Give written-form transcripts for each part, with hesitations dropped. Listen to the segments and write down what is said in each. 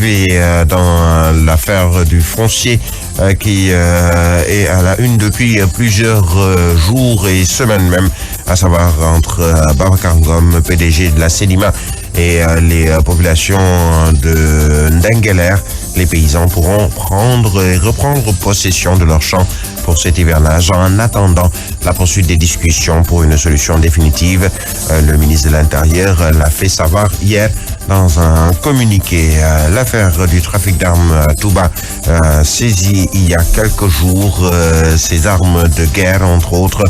Dans l'affaire du foncier qui est à la une depuis plusieurs jours et semaines même, à savoir entre Babacar Ngom, PDG de la Sedima, et les populations de Ndengueler. Les paysans pourront prendre et reprendre possession de leurs champs pour cet hivernage en attendant la poursuite des discussions pour une solution définitive. Le ministre de l'Intérieur l'a fait savoir hier dans un communiqué. L'affaire du trafic d'armes à Touba, saisie il y a quelques jours, ces armes de guerre, entre autres,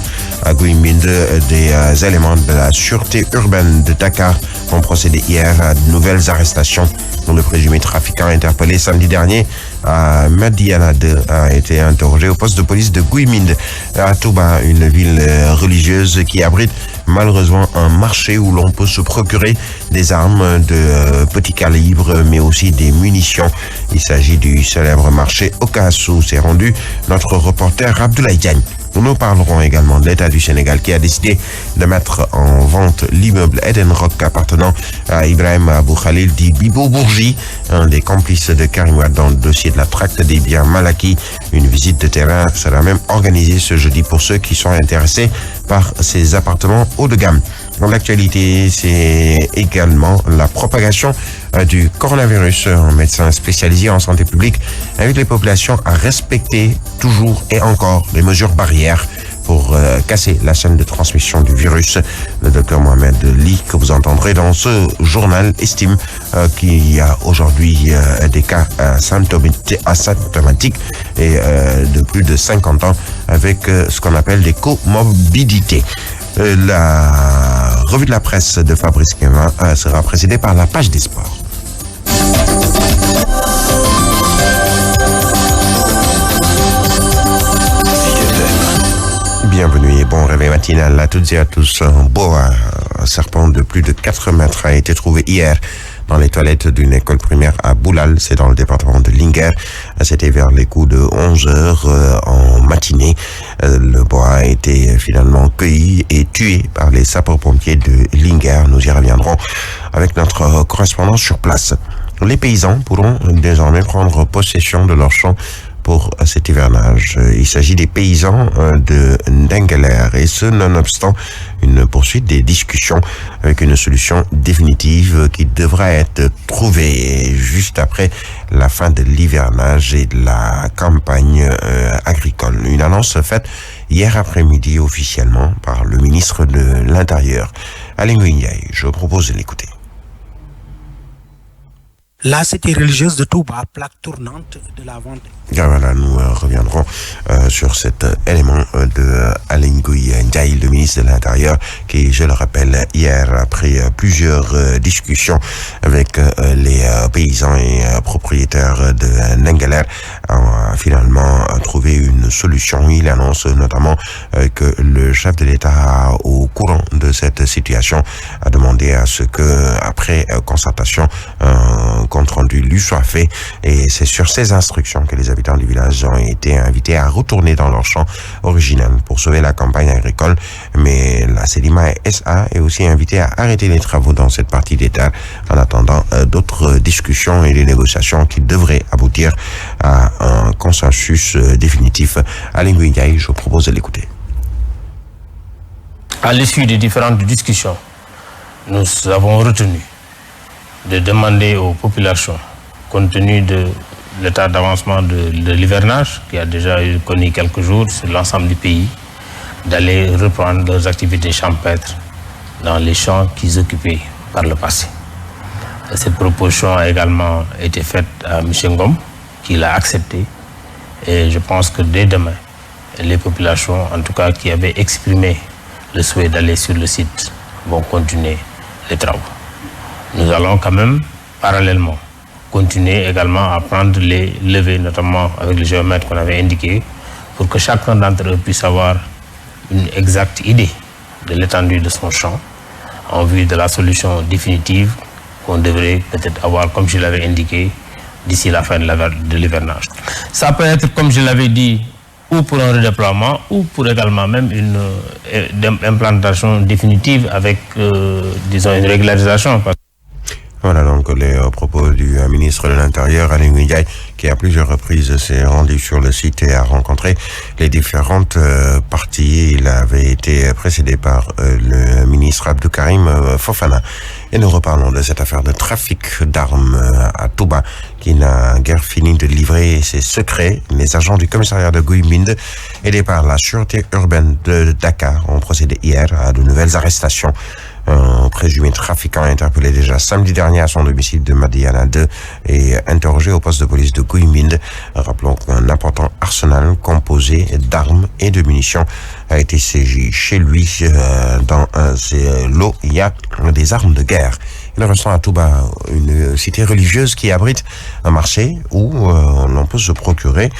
à Gouiminde, des éléments de la sûreté urbaine de Dakar ont procédé hier à de nouvelles arrestations. Le présumé trafiquant interpellé samedi dernier à Madiana 2 a été interrogé au poste de police de Gouiminde à Touba, une ville religieuse qui abrite malheureusement un marché où l'on peut se procurer des armes de petit calibre mais aussi des munitions. Il s'agit du célèbre marché Okassou où s'est rendu notre reporter Abdoulaye Diagne. Nous parlerons également de l'État du Sénégal qui a décidé de mettre en vente l'immeuble Eden Rock appartenant à Ibrahim Abou Khalil dit Bibo Bourgi, un des complices de Karim Wade dans le dossier de la traque des biens mal acquis. Une visite de terrain sera même organisée ce jeudi pour ceux qui sont intéressés par ces appartements haut de gamme. Dans l'actualité, c'est également la propagation du coronavirus. Un médecin spécialisé en santé publique invite les populations à respecter toujours et encore les mesures barrières pour casser la chaîne de transmission du virus. Le docteur Mohamed Ly, que vous entendrez dans ce journal, estime qu'il y a aujourd'hui des cas asymptomatiques et de plus de 50 ans avec ce qu'on appelle des comorbidités. La revue de la presse de Fabrice Kevin sera précédée par la page des sports. Bienvenue et bon réveil matinal à toutes et à tous. Un boa serpent de plus de 4 mètres a été trouvé hier dans les toilettes d'une école primaire à Boulal, c'est dans le département de Linguère. C'était vers les coups de 11 heures en matinée. Le boa a été finalement cueilli et tué par les sapeurs-pompiers de Linguère. Nous y reviendrons avec notre correspondant sur place. Les paysans pourront désormais prendre possession de leurs champs pour cet hivernage. Il s'agit des paysans de Ndengueler et ce, nonobstant une poursuite des discussions avec une solution définitive qui devra être trouvée juste après la fin de l'hivernage et de la campagne agricole. Une annonce faite hier après-midi officiellement par le ministre de l'Intérieur. Alain Ndiaye, je propose de l'écouter. La cité religieuse de Touba, plaque tournante de la vente. Voilà, nous reviendrons sur cet élément de Alain Ndiaye, le ministre de l'Intérieur, qui, je le rappelle, hier, après plusieurs discussions avec les paysans et propriétaires de Ndengueler, a finalement trouvé une solution. Il annonce notamment que le chef de l'État, au courant de cette situation, a demandé à ce que, après concertation, compte rendu lui soit fait, et c'est sur ces instructions que les habitants du village ont été invités à retourner dans leur champ original pour sauver la campagne agricole. Mais la Sedima SA est aussi invitée à arrêter les travaux dans cette partie des terres en attendant d'autres discussions et des négociations qui devraient aboutir à un consensus définitif. Alain Ndiaye, je propose de l'écouter. À l'issue des différentes discussions, nous avons retenu de demander aux populations, compte tenu de l'état d'avancement de l'hivernage, qui a déjà connu quelques jours sur l'ensemble du pays, d'aller reprendre leurs activités champêtres dans les champs qu'ils occupaient par le passé. Cette proposition a également été faite à M. Ngom, qui l'a acceptée, et je pense que dès demain, les populations, en tout cas qui avaient exprimé le souhait d'aller sur le site, vont continuer les travaux. Nous allons quand même, parallèlement, continuer également à prendre les levées, notamment avec le géomètre qu'on avait indiqué, pour que chacun d'entre eux puisse avoir une exacte idée de l'étendue de son champ, en vue de la solution définitive qu'on devrait peut-être avoir, comme je l'avais indiqué, d'ici la fin de l'hivernage. Ça peut être, comme je l'avais dit, ou pour un redéploiement, ou pour également même une implantation définitive avec, disons, une régularisation. Voilà donc les propos du ministre de l'Intérieur, Aly Ngouille Ndiaye, qui à plusieurs reprises s'est rendu sur le site et a rencontré les différentes parties. Il avait été précédé par le ministre Abdou Karim Fofana. Et nous reparlons de cette affaire de trafic d'armes à Touba qui n'a guère fini de livrer ses secrets. Les agents du commissariat de Gouye-Mbind, aidés par la sûreté urbaine de Dakar, ont procédé hier à de nouvelles arrestations. Un présumé trafiquant interpellé déjà samedi dernier à son domicile de Madiana 2 et interrogé au poste de police de Gouye-Mbind. Rappelons qu'un important arsenal composé d'armes et de munitions a été saisi chez lui. Dans ses lots, il y a des armes de guerre. Il reste à Touba une cité religieuse qui abrite un marché où l'on peut se procurer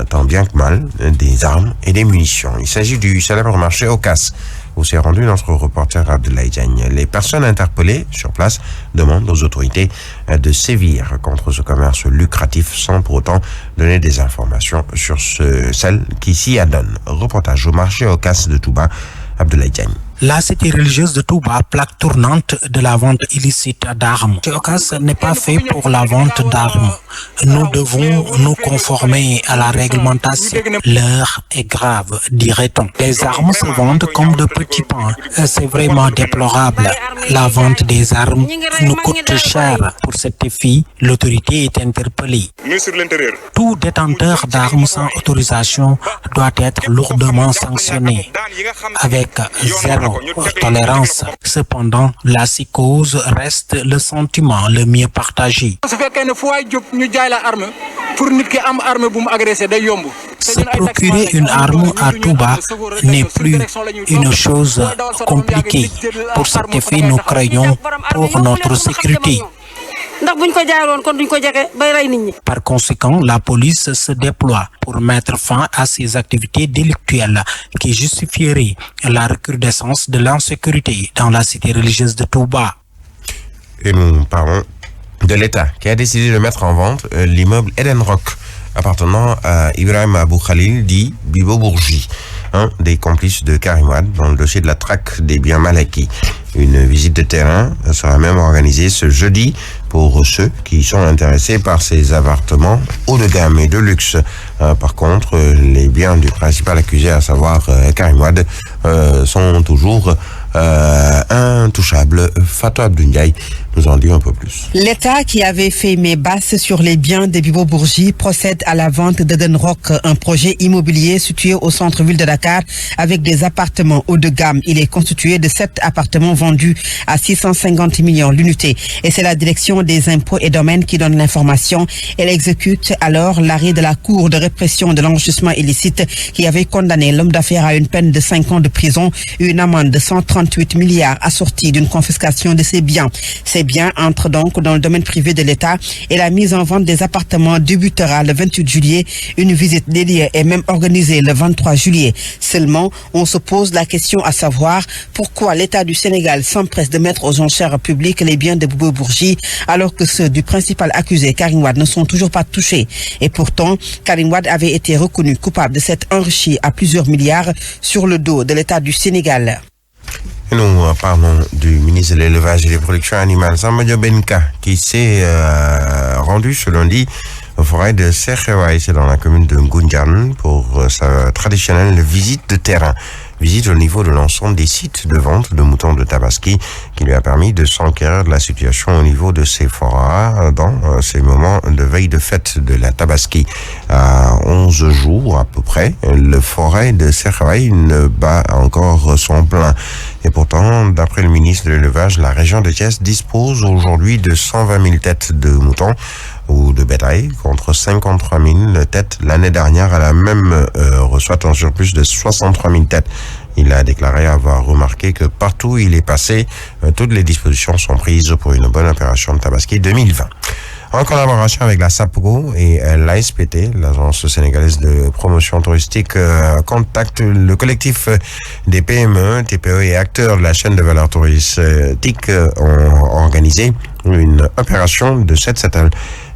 tant bien que mal des armes et des munitions. Il s'agit du célèbre marché Ocas, où s'est rendu notre reporter Abdoulaye Diagne. Les personnes interpellées sur place demandent aux autorités de sévir contre ce commerce lucratif sans pour autant donner des informations sur celles qui s'y adonnent. Reportage au marché Ocas de Touba, Abdoulaye Diagne. La cité religieuse de Touba, plaque tournante de la vente illicite d'armes. Ce Ocas n'est pas fait pour la vente d'armes. Nous devons nous conformer à la réglementation. L'heure est grave, dirait-on. Les armes se vendent comme de petits pains. C'est vraiment déplorable. La vente des armes nous coûte cher. Pour cette défi, l'autorité est interpellée. Tout détenteur d'armes sans autorisation doit être lourdement sanctionné, avec zéro tolérance. Cependant, la psychose reste le sentiment le mieux partagé. Se procurer une arme à Touba n'est plus une chose compliquée. Pour cet effet, nous craignons pour notre sécurité. Par conséquent, la police se déploie pour mettre fin à ces activités délictuelles qui justifieraient la recrudescence de l'insécurité dans la cité religieuse de Touba. Et nous parlons de l'État qui a décidé de mettre en vente l'immeuble Eden Rock appartenant à Ibrahim Abou Khalil dit Bibo Bourgi, un des complices de Karim Wade dans le dossier de la traque des biens mal acquis. Une visite de terrain sera même organisée ce jeudi pour ceux qui sont intéressés par ces appartements haut de gamme et de luxe. Par contre, les biens du principal accusé, à savoir Karim Wade, sont toujours intouchables. Fatou Abdou Ndiaye nous en dit un peu plus. L'État, qui avait fait main basse sur les biens de Bibo Bourgi, procède à la vente d'Eden Rock, un projet immobilier situé au centre-ville de Dakar avec des appartements haut de gamme. Il est constitué de 7 appartements vendus à 650 millions l'unité. Et c'est la direction des impôts et domaines qui donne l'information. Elle exécute alors l'arrêt de la Cour de répression de l'enrichissement illicite qui avait condamné l'homme d'affaires à une peine de 5 ans de prison et une amende de 138 milliards assortie d'une confiscation de ses biens. Ces biens entrent donc dans le domaine privé de l'État et la mise en vente des appartements débutera le 28 juillet. Une visite dédiée est même organisée le 23 juillet. Seulement, on se pose la question à savoir pourquoi l'État du Sénégal s'empresse de mettre aux enchères publiques les biens de Bibo Bourgi alors que ceux du principal accusé Karim Wade ne sont toujours pas touchés. Et pourtant, Karim Wade avait été reconnu coupable de s'être enrichi à plusieurs milliards sur le dos de l'État du Sénégal. Et nous parlons du ministre de l'Élevage et des Productions Animales, Samba Benka, qui s'est rendu ce lundi aux forêts de Serhewaï, c'est dans la commune de Ngoundiane, pour sa traditionnelle visite de terrain. Visite au niveau de l'ensemble des sites de vente de moutons de Tabaski qui lui a permis de s'enquérir de la situation au niveau de ces forats dans ces moments de veille de fête de la Tabaski. À 11 jours à peu près, le forêt de Serhewaï ne bat encore son plein. Et pourtant, d'après le ministre de l'Élevage, la région de Thiès dispose aujourd'hui de 120 000 têtes de moutons ou de bétail contre 53 000 têtes l'année dernière. Elle a même reçoit un surplus de 63 000 têtes. Il a déclaré avoir remarqué que partout où il est passé, toutes les dispositions sont prises pour une bonne opération de Tabaski 2020. En collaboration avec la SAPCO et l'ASPT, l'agence sénégalaise de promotion touristique, contacte le collectif des PME, TPE et acteurs de la chaîne de valeur touristique ont organisé une opération de 7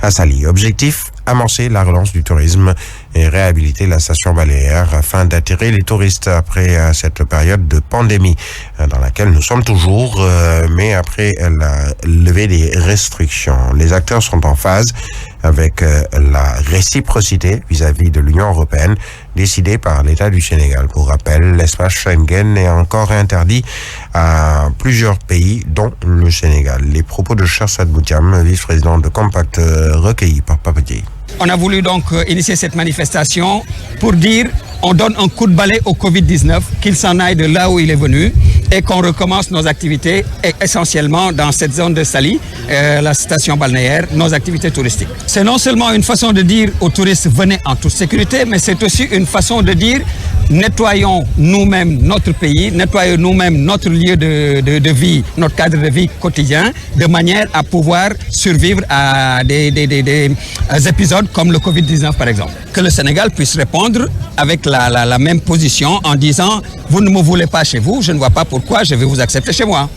à Sali. Objectif, amorcer la relance du tourisme et réhabiliter la station balnéaire afin d'attirer les touristes après cette période de pandémie dans laquelle nous sommes toujours, mais après la levée des restrictions. Les acteurs sont en phase avec la réciprocité vis-à-vis de l'Union européenne décidée par l'État du Sénégal. Pour rappel, l'espace Schengen est encore interdit à plusieurs pays, dont le Sénégal. Les propos de Charsad Boutiam, vice-président de Compact, recueillis par Papadier. On a voulu donc initier cette manifestation pour dire on donne un coup de balai au Covid-19, qu'il s'en aille de là où il est venu et qu'on recommence nos activités essentiellement dans cette zone de Saly, la station balnéaire, nos activités touristiques. C'est non seulement une façon de dire aux touristes venez en toute sécurité, mais c'est aussi une façon de dire nettoyons nous-mêmes notre pays, nettoyons nous-mêmes notre lieu de vie, notre cadre de vie quotidien, de manière à pouvoir survivre à des épisodes comme le Covid-19 par exemple. Que le Sénégal puisse répondre avec la même position en disant vous ne me voulez pas chez vous, je ne vois pas pourquoi je vais vous accepter chez moi.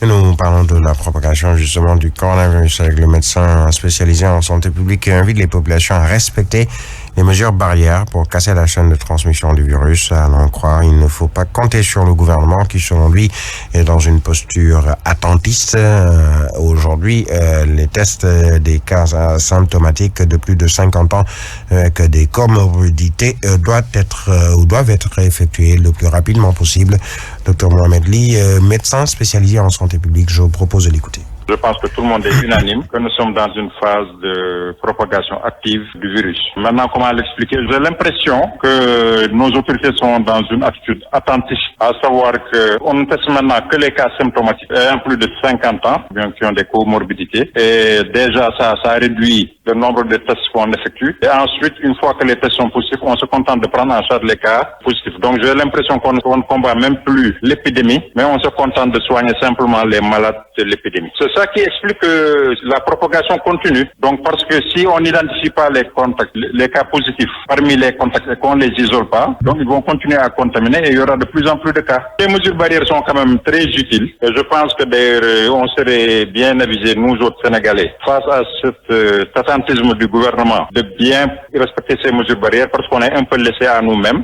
Et nous parlons de la propagation justement du coronavirus avec le médecin spécialisé en santé publique qui invite les populations à respecter les mesures barrières pour casser la chaîne de transmission du virus. À l'en croire, il ne faut pas compter sur le gouvernement qui, selon lui, est dans une posture attentiste. Aujourd'hui, les tests des cas asymptomatiques de plus de 50 ans avec des comorbidités doivent être effectués le plus rapidement possible. Dr Mohamed Ly, médecin spécialisé en santé publique, je vous propose de l'écouter. Je pense que tout le monde est unanime que nous sommes dans une phase de propagation active du virus. Maintenant, comment l'expliquer? J'ai l'impression que nos autorités sont dans une attitude attentiste, à savoir qu'on ne teste maintenant que les cas symptomatiques ayant plus de 50 ans, bien qui ont des comorbidités. Et déjà, ça réduit le nombre de tests qu'on effectue. Et ensuite, une fois que les tests sont positifs, on se contente de prendre en charge les cas positifs. Donc, j'ai l'impression qu'on ne combat même plus l'épidémie, mais on se contente de soigner simplement les malades de l'épidémie. C'est ça qui explique que la propagation continue. Donc, parce que si on n'identifie pas les contacts, les cas positifs parmi les contacts et qu'on ne les isole pas, donc ils vont continuer à contaminer et il y aura de plus en plus de cas. Les mesures barrières sont quand même très utiles. Et je pense que d'ailleurs, on serait bien avisés, nous autres Sénégalais, face à cet attentisme du gouvernement, de bien respecter ces mesures barrières parce qu'on est un peu laissé à nous-mêmes.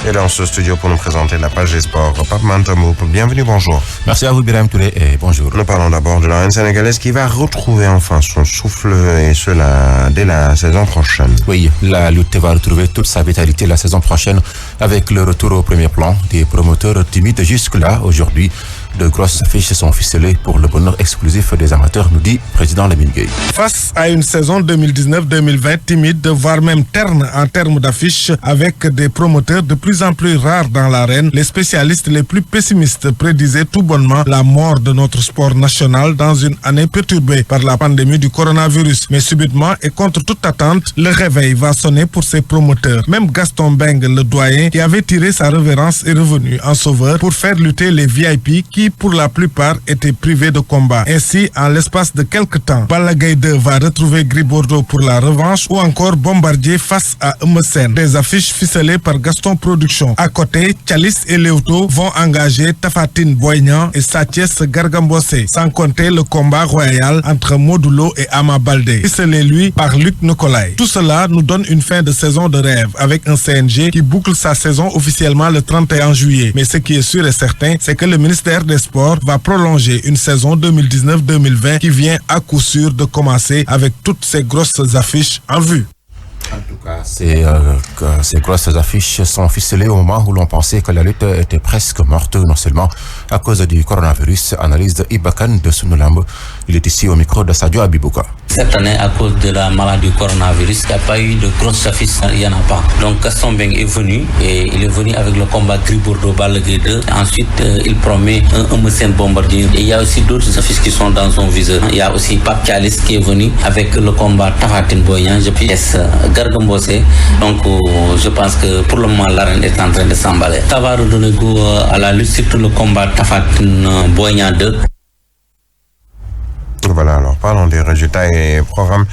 Et dans ce studio pour nous présenter la page des sports, Pape Mantamou, bienvenue, bonjour. Merci à vous, Birahim Touré, et bonjour. Nous parlons d'abord de la reine sénégalaise qui va retrouver enfin son souffle, et cela dès la saison prochaine. Oui, la lutte va retrouver toute sa vitalité la saison prochaine avec le retour au premier plan des promoteurs timides jusque-là. Aujourd'hui, de grosses affiches sont ficelées pour le bonheur exclusif des amateurs, nous dit président Lamine Gueye. Face à une saison 2019-2020 timide, voire même terne en termes d'affiches, avec des promoteurs de plus en plus rares dans l'arène, les spécialistes les plus pessimistes prédisaient tout bonnement la mort de notre sport national dans une année perturbée par la pandémie du coronavirus. Mais subitement et contre toute attente, le réveil va sonner pour ces promoteurs. Même Gaston Mbengue, le doyen, qui avait tiré sa révérence, est revenu en sauveur pour faire lutter les VIP qui, pour la plupart, étaient privés de combat. Ainsi, en l'espace de quelques temps, Balla Gaye 2 va retrouver Gris Bordeaux pour la revanche ou encore Bombardier face à Eumeu Sène. Des affiches ficelées par Gaston Production. À côté, Thialis et Leewtoo vont engager Tapha Tine Boy Niang et Sa Thiès Garga Mbossé, sans compter le combat royal entre Modou Lo et Ama Baldé, ficelé lui par Luc Nicolaï. Tout cela nous donne une fin de saison de rêve avec un CNG qui boucle sa saison officiellement le 31 juillet. Mais ce qui est sûr et certain, c'est que le ministère des Sports va prolonger une saison 2019-2020 qui vient à coup sûr de commencer avec toutes ces grosses affiches en vue. En tout cas, ces grosses affiches sont ficelées au moment où l'on pensait que la lutte était presque morte, non seulement à cause du coronavirus. Analyse de Ibakan de Sunulambo. Il est ici au micro de Sadio Abibouka. Cette année, à cause de la maladie du coronavirus, il n'y a pas eu de grosses affiches, il n'y en a pas. Donc Gaston Mbengue est venu et il est venu avec le combat Gris Bordeaux Balla Gaye 2. Ensuite, il promet un Eumeu Sène Bombardier. Et il y a aussi d'autres affiches qui sont dans son viseur. Il y a aussi Pape Thialis qui est venu avec le combat Tapha Tine Boy Niang, Garga Mbossé. Donc je pense que pour le moment l'arène est en train de s'emballer. Ça va redonner goût à la lutte, surtout le combat Tapha Tine Boy Niang 2. Voilà, alors parlons des résultats et programmes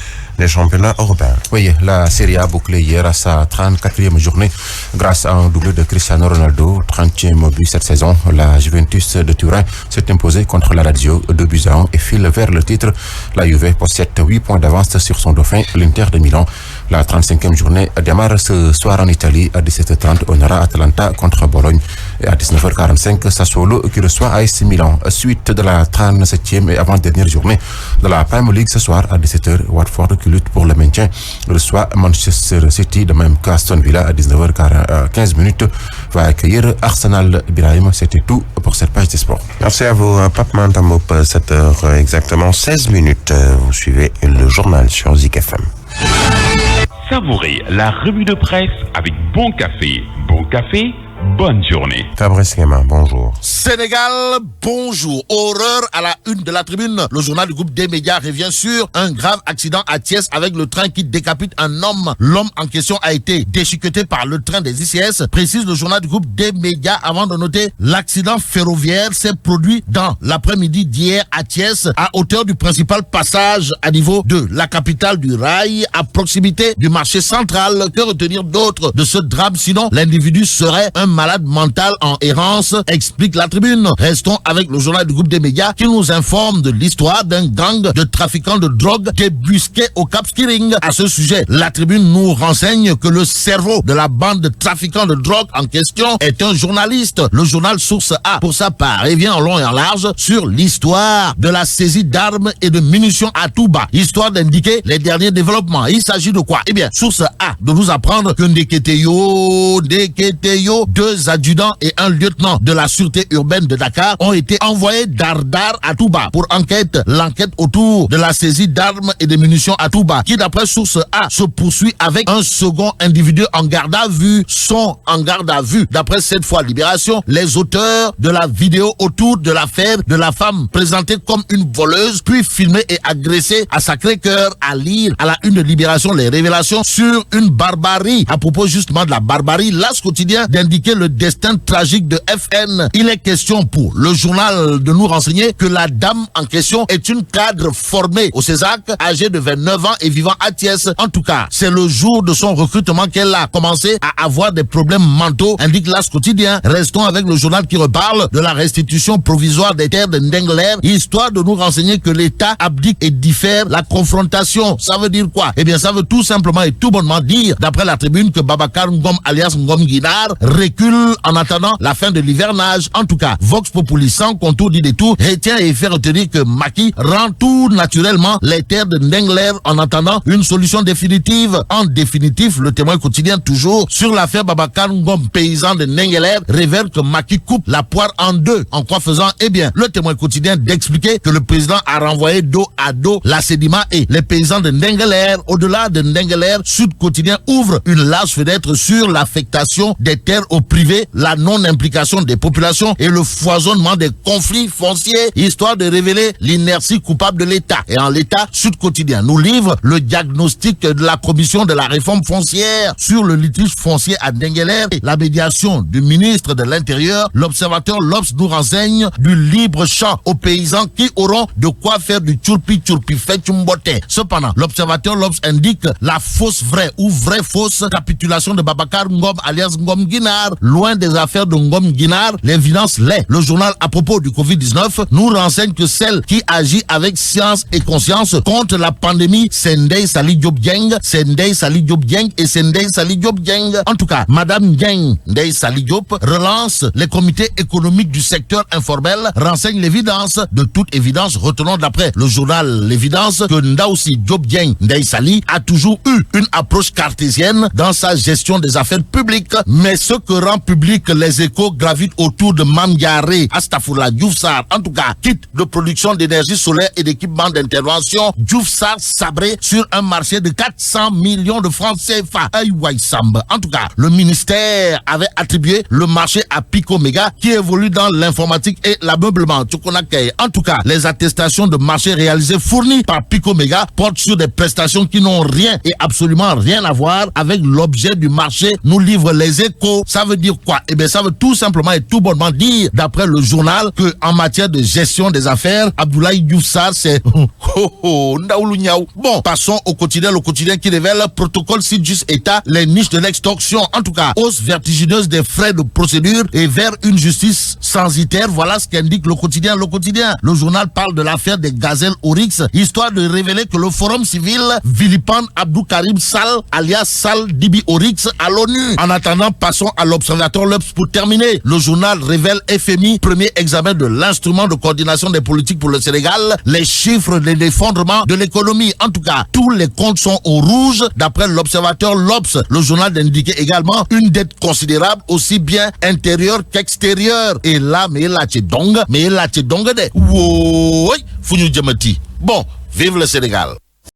des championnats européens. Oui, la Serie A bouclée hier à sa 34e journée grâce à un doublé de Cristiano Ronaldo, 30e but cette saison. La Juventus de Turin s'est imposée contre la Lazio 2-1 et file vers le titre. La Juve possède 8 points d'avance sur son dauphin, l'Inter de Milan. La 35e journée démarre ce soir en Italie à 17h30. On aura Atalanta contre Bologne et à 19h45 Sassuolo qui reçoit AS Milan. Suite de la 37e et avant-dernière journée de la Premier League ce soir à 17h. Watford qui lutte pour le maintien reçoit Manchester City, de même qu'Aston Villa à 19h15 va accueillir Arsenal. Birahim, c'était tout pour cette page des sports. Merci à vous, Pape Mantamop. 7h exactement 16 minutes. Vous suivez le journal sur Zik FM. Savourez la revue de presse avec Bon Café. Bon Café, bonne journée. Fabrice Guémin, bonjour. Sénégal, bonjour. Horreur à la une de la tribune. Le journal du groupe des médias revient sur un grave accident à Thiès avec le train qui décapite un homme. L'homme en question a été déchiqueté par le train des ICS, précise le journal du groupe des médias, avant de noter l'accident ferroviaire s'est produit dans l'après-midi d'hier à Thiès, à hauteur du principal passage à niveau de la capitale du rail, à proximité du marché central. Que retenir d'autre de ce drame, sinon l'individu serait un malade mental en errance, explique la tribune. Restons avec le journal du groupe des médias qui nous informe de l'histoire d'un gang de trafiquants de drogue débusqué au Cap Skirring. À ce sujet, la tribune nous renseigne que le cerveau de la bande de trafiquants de drogue en question est un journaliste. Le journal Source A, pour sa part, revient en long et en large sur l'histoire de la saisie d'armes et de munitions à Touba, histoire d'indiquer les derniers développements. Il s'agit de quoi? Eh bien, Source A de nous apprendre que Ndeketeyo, 2 adjudants et un lieutenant de la sûreté urbaine de Dakar ont été envoyés d'Ardar à Touba pour enquête. L'enquête autour de la saisie d'armes et de munitions à Touba, qui d'après Source A se poursuit avec un second individu en garde à vue, sont en garde à vue. D'après cette fois Libération, les auteurs de la vidéo autour de l'affaire de la femme présentée comme une voleuse, puis filmée et agressée à Sacré-Cœur, à lire à la une de Libération les révélations sur une barbarie. À propos justement de la barbarie, l'As quotidien d'indiquer le destin tragique de FN. Il est question pour le journal de nous renseigner que la dame en question est une cadre formée au CESAC, âgée de 29 ans et vivant à Thiès. En tout cas, c'est le jour de son recrutement qu'elle a commencé à avoir des problèmes mentaux, indique l'As quotidien. Restons avec le journal qui reparle de la restitution provisoire des terres de Ndengler, histoire de nous renseigner que l'État abdique et diffère la confrontation. Ça veut dire quoi? Eh bien, ça veut tout simplement et tout bonnement dire, d'après la tribune, que Babacar Ngom alias Ngom Guinar recule en attendant la fin de l'hivernage. En tout cas, Vox Populi sans contour dit des tout retient et fait retenir que Macky rend tout naturellement les terres de Ndengler en attendant une solution définitive. En définitif, le Témoin quotidien toujours sur l'affaire Babacar Ngom, paysan de Ndengler, révèle que Macky coupe la poire en deux. En quoi faisant? Eh bien, le Témoin quotidien d'expliquer que le président a renvoyé dos à dos la Sedima et les paysans de Ndengler. Au-delà de Ndengler, Sud Quotidien ouvre une large fenêtre sur l'affectation des terres au privé, la non-implication des populations et le foisonnement des conflits fonciers, histoire de révéler l'inertie coupable de l'État. Et en l'État, Sud Quotidien nous livre le diagnostic de la commission de la réforme foncière sur le litige foncier à Ndengler et la médiation du ministre de l'Intérieur. L'Observateur l'Obs nous renseigne du libre champ aux paysans qui auront de quoi faire du tchourpi fait chumbote. Cependant, l'Observateur l'Obs indique la fausse vraie ou vraie fausse capitulation de Babacar Ngom alias Ngom Guinar. Loin des affaires de Ngom Guinar, l'évidence l'est. Le journal à propos du Covid-19 nous renseigne que celle qui agit avec science et conscience contre la pandémie, c'est Ndeye Saly Diop Dieng, c'est Ndeye Saly Diop Dieng et c'est Ndeye Saly Diop Dieng. En tout cas, Madame Dieng, Ndeye Saly Diop, relance les comités économiques du secteur informel, renseigne l'évidence. De toute évidence, retenons d'après le journal L'évidence que Ndaoussi Diop Dieng, Ndeye Saly, a toujours eu une approche cartésienne dans sa gestion des affaires publiques. Mais ce que rend public les échos gravitent autour de Mamdiaré, Astafoula, Diouf Sarr. En tout cas, kit de production d'énergie solaire et d'équipement d'intervention, Diouf Sarr sabré sur un marché de 400 millions de francs CFA. En tout cas, le ministère avait attribué le marché à Pico Mega qui évolue dans l'informatique et l'ameublement. En tout cas, les attestations de marché réalisées fournies par Pico Mega portent sur des prestations qui n'ont rien et absolument rien à voir avec l'objet du marché, nous livre les échos. Ça veut veut dire quoi? Eh bien, ça veut tout simplement et tout bonnement dire, d'après le journal, que en matière de gestion des affaires, Abdoulaye Diouf Sarr, c'est Bon, passons au quotidien. Le quotidien qui révèle protocole Sidjus État, les niches de l'extorsion. En tout cas, hausse vertigineuse des frais de procédure et vers une justice censitaire. Voilà ce qu'indique le quotidien. Le quotidien. Le journal parle de l'affaire des gazelles Oryx, histoire de révéler que le Forum civil vilipende Abdou Karim Sall, alias Sall Dibi Oryx, à l'ONU. En attendant, passons à l'Observateur L'Obs pour terminer. Le journal révèle FMI, premier examen de l'instrument de coordination des politiques pour le Sénégal, les chiffres de l'effondrement de l'économie. En tout cas, tous les comptes sont au rouge, d'après l'Observateur L'Obs. Le journal indiquait également une dette considérable, aussi bien intérieure qu'extérieure. Et là, mais là, tu donc de. Oui, Founou Djamati. Bon, vive le Sénégal.